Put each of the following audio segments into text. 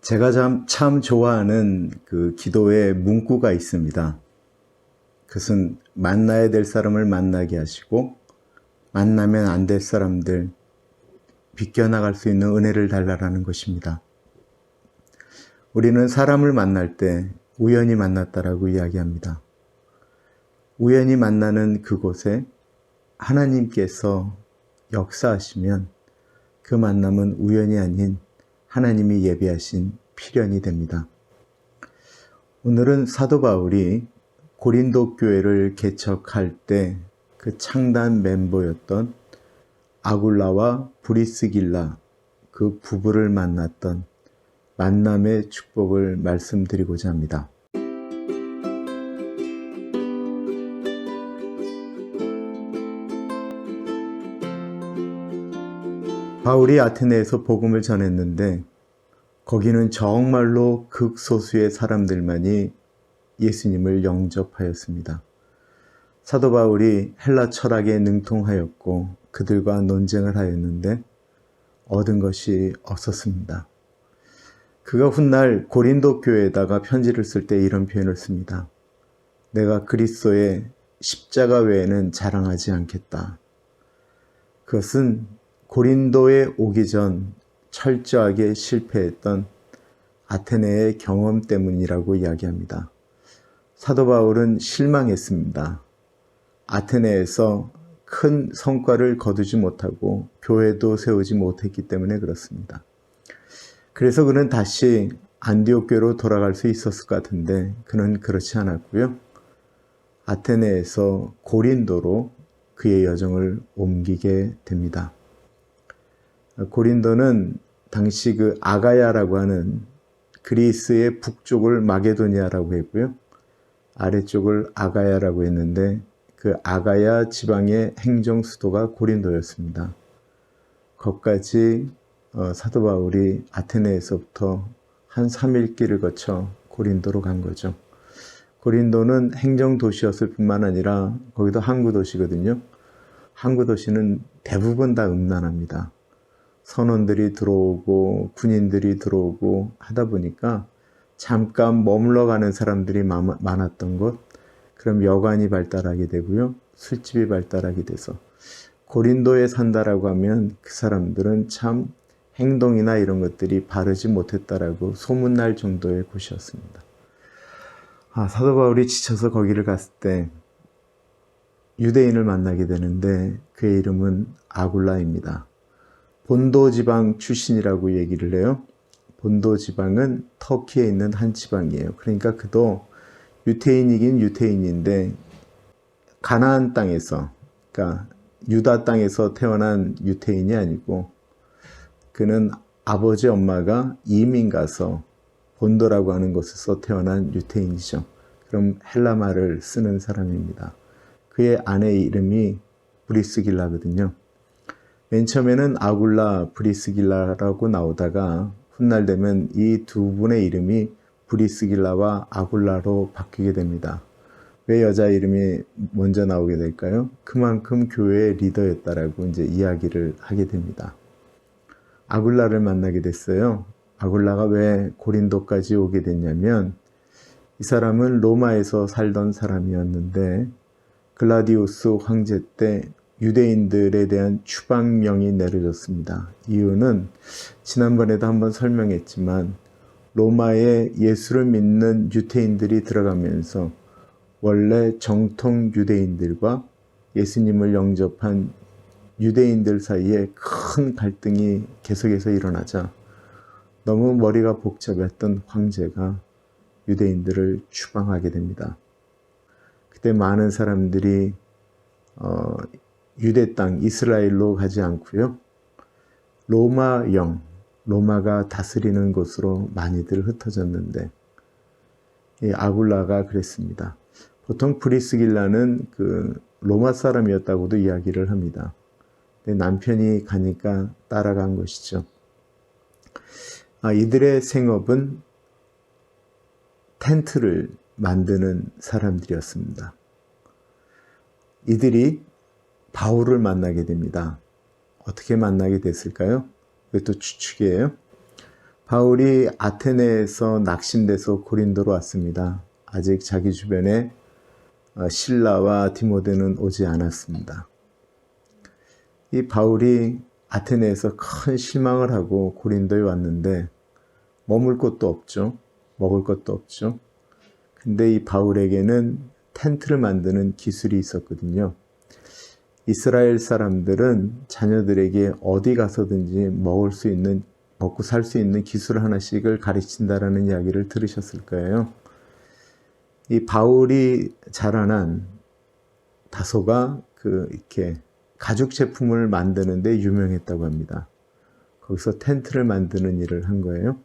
제가 참 좋아하는 그 기도의 문구가 있습니다. 그것은 만나야 될 사람을 만나게 하시고 만나면 안 될 사람들 비껴나갈 수 있는 은혜를 달라라는 것입니다. 우리는 사람을 만날 때 우연히 만났다라고 이야기합니다. 우연히 만나는 그곳에 하나님께서 역사하시면 그 만남은 우연이 아닌 하나님이 예비하신 필연이 됩니다. 오늘은 사도 바울이 고린도 교회를 개척할 때 그 창단 멤버였던 아굴라와 브리스길라 그 부부를 만났던 만남의 축복을 말씀드리고자 합니다. 바울이 아테네에서 복음을 전했는데 거기는 정말로 극소수의 사람들만이 예수님을 영접하였습니다. 사도 바울이 헬라 철학에 능통하였고 그들과 논쟁을 하였는데 얻은 것이 없었습니다. 그가 훗날 고린도 교회에다가 편지를 쓸 때 이런 표현을 씁니다. 내가 그리스도의 십자가 외에는 자랑하지 않겠다. 그것은 고린도에 오기 전 철저하게 실패했던 아테네의 경험 때문이라고 이야기합니다. 사도 바울은 실망했습니다. 아테네에서 큰 성과를 거두지 못하고 교회도 세우지 못했기 때문에 그렇습니다. 그래서 그는 다시 안디옥 교회로 돌아갈 수 있었을 것 같은데 그는 그렇지 않았고요. 아테네에서 고린도로 그의 여정을 옮기게 됩니다. 고린도는 당시 그 아가야라고 하는 그리스의 북쪽을 마게도니아라고 했고요. 아래쪽을 아가야라고 했는데 그 아가야 지방의 행정 수도가 고린도였습니다. 거기까지 사도 바울이 아테네에서부터 한 3일 길을 거쳐 고린도로 간 거죠. 고린도는 행정 도시였을 뿐만 아니라 거기도 항구 도시거든요. 항구 도시는 대부분 다 음란합니다. 선원들이 들어오고 군인들이 들어오고 하다 보니까 잠깐 머물러 가는 사람들이 많았던 것, 그럼 여관이 발달하게 되고요. 술집이 발달하게 돼서 고린도에 산다라고 하면 그 사람들은 참 행동이나 이런 것들이 바르지 못했다라고 소문날 정도의 곳이었습니다. 사도 바울이 지쳐서 거기를 갔을 때 유대인을 만나게 되는데 그의 이름은 아굴라입니다. 본도 지방 출신이라고 얘기를 해요. 본도 지방은 터키에 있는 한 지방이에요. 그러니까 그도 유태인이긴 유태인인데 가나안 땅에서, 그러니까 유다 땅에서 태어난 유태인이 아니고 그는 아버지 엄마가 이민 가서 본도라고 하는 곳에서 태어난 유태인이죠. 그럼 헬라말을 쓰는 사람입니다. 그의 아내의 이름이 브리스길라거든요. 맨 처음에는 아굴라, 브리스길라라고 나오다가 훗날 되면 이 두 분의 이름이 브리스길라와 아굴라로 바뀌게 됩니다. 왜 여자 이름이 먼저 나오게 될까요? 그만큼 교회의 리더였다라고 이제 이야기를 하게 됩니다. 아굴라를 만나게 됐어요. 아굴라가 왜 고린도까지 오게 됐냐면 이 사람은 로마에서 살던 사람이었는데 글라디우스 황제 때 유대인들에 대한 추방령이 내려졌습니다. 이유는 지난번에도 한번 설명했지만 로마에 예수를 믿는 유대인들이 들어가면서 원래 정통 유대인들과 예수님을 영접한 유대인들 사이에 큰 갈등이 계속해서 일어나자 너무 머리가 복잡했던 황제가 유대인들을 추방하게 됩니다. 그때 많은 사람들이 유대 땅 이스라엘로 가지 않고요. 로마가 다스리는 곳으로 많이들 흩어졌는데 이 아굴라가 그랬습니다. 보통 브리스길라는 그 로마 사람이었다고도 이야기를 합니다. 근데 남편이 가니까 따라간 것이죠. 이들의 생업은 텐트를 만드는 사람들이었습니다. 이들이 바울을 만나게 됩니다. 어떻게 만나게 됐을까요? 이것도 추측이에요. 바울이 아테네에서 낙심돼서 고린도로 왔습니다. 아직 자기 주변에 실라와 디모데는 오지 않았습니다. 이 바울이 아테네에서 큰 실망을 하고 고린도에 왔는데 머물 곳도 없죠. 먹을 것도 없죠. 근데 이 바울에게는 텐트를 만드는 기술이 있었거든요. 이스라엘 사람들은 자녀들에게 어디 가서든지 먹고 살 수 있는 기술 하나씩을 가르친다라는 이야기를 들으셨을 거예요. 이 바울이 자라난 다소가 이렇게 가죽 제품을 만드는데 유명했다고 합니다. 거기서 텐트를 만드는 일을 한 거예요.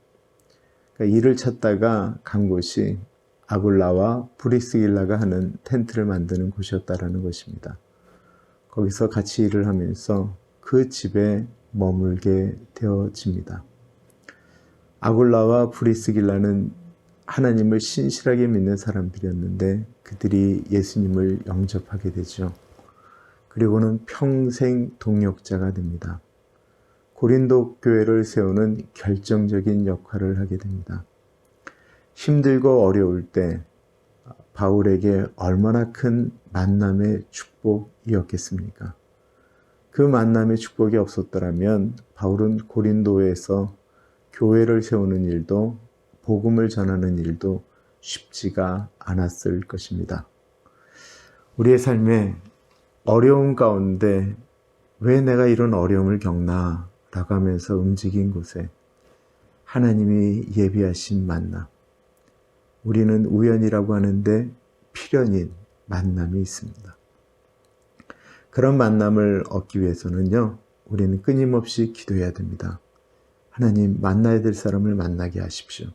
그러니까 일을 찾다가 간 곳이 아굴라와 브리스길라가 하는 텐트를 만드는 곳이었다라는 것입니다. 거기서 같이 일을 하면서 그 집에 머물게 되어집니다. 아굴라와 브리스길라는 하나님을 신실하게 믿는 사람들이었는데 그들이 예수님을 영접하게 되죠. 그리고는 평생 동역자가 됩니다. 고린도 교회를 세우는 결정적인 역할을 하게 됩니다. 힘들고 어려울 때 바울에게 얼마나 큰 만남의 축복이었겠습니까? 그 만남의 축복이 없었더라면 바울은 고린도에서 교회를 세우는 일도 복음을 전하는 일도 쉽지가 않았을 것입니다. 우리의 삶에 어려움 가운데 왜 내가 이런 어려움을 겪나 라고 하면서 움직인 곳에 하나님이 예비하신 만남, 우리는 우연이라고 하는데 필연인 만남이 있습니다. 그런 만남을 얻기 위해서는요, 우리는 끊임없이 기도해야 됩니다. 하나님, 만나야 될 사람을 만나게 하십시오.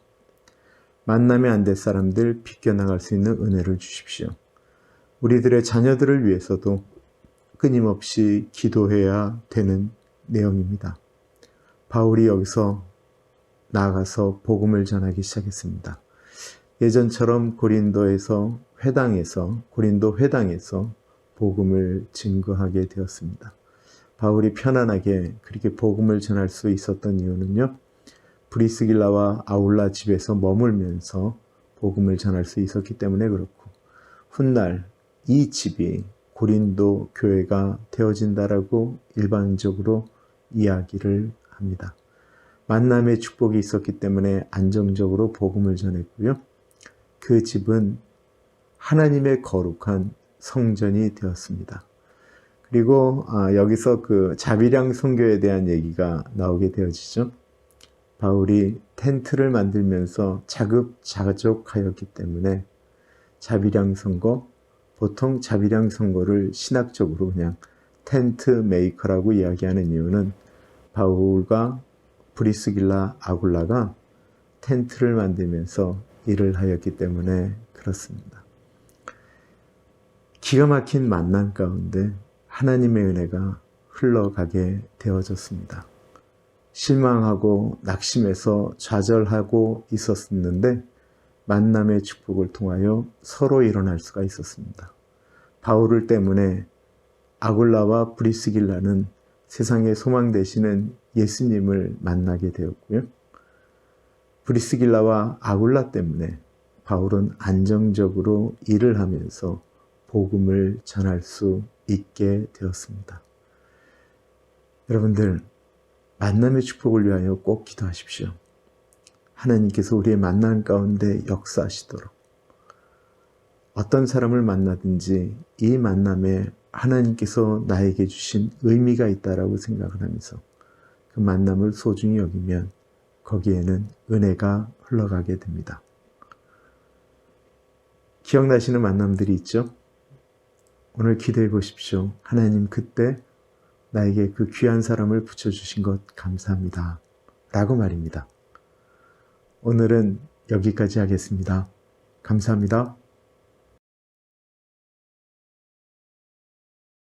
만나면 안 될 사람들 비껴나갈 수 있는 은혜를 주십시오. 우리들의 자녀들을 위해서도 끊임없이 기도해야 되는 내용입니다. 바울이 여기서 나아가서 복음을 전하기 시작했습니다. 예전처럼 고린도 회당에서 복음을 증거하게 되었습니다. 바울이 편안하게 그렇게 복음을 전할 수 있었던 이유는요, 브리스길라와 아울라 집에서 머물면서 복음을 전할 수 있었기 때문에 그렇고, 훗날 이 집이 고린도 교회가 되어진다라고 일반적으로 이야기를 합니다. 만남의 축복이 있었기 때문에 안정적으로 복음을 전했고요. 그 집은 하나님의 거룩한 성전이 되었습니다. 그리고 여기서 그 자비량 선교에 대한 얘기가 나오게 되어지죠. 바울이 텐트를 만들면서 자급자족하였기 때문에 자비량 선거, 보통 자비량 선거를 신학적으로 그냥 텐트 메이커라고 이야기하는 이유는 바울과 브리스길라 아굴라가 텐트를 만들면서 일을 하였기 때문에 그렇습니다. 기가 막힌 만남 가운데 하나님의 은혜가 흘러가게 되어졌습니다. 실망하고 낙심해서 좌절하고 있었는데 만남의 축복을 통하여 서로 일어날 수가 있었습니다. 바울을 때문에 아굴라와 브리스길라는 세상의 소망 되시는 예수님을 만나게 되었고요. 브리스길라와 아굴라 때문에 바울은 안정적으로 일을 하면서 복음을 전할 수 있게 되었습니다. 여러분들, 만남의 축복을 위하여 꼭 기도하십시오. 하나님께서 우리의 만남 가운데 역사하시도록, 어떤 사람을 만나든지 이 만남에 하나님께서 나에게 주신 의미가 있다라고 생각을 하면서 그 만남을 소중히 여기면 거기에는 은혜가 흘러가게 됩니다. 기억나시는 만남들이 있죠? 오늘 기도해 보십시오. 하나님, 그때 나에게 그 귀한 사람을 붙여주신 것 감사합니다. 라고 말입니다. 오늘은 여기까지 하겠습니다. 감사합니다.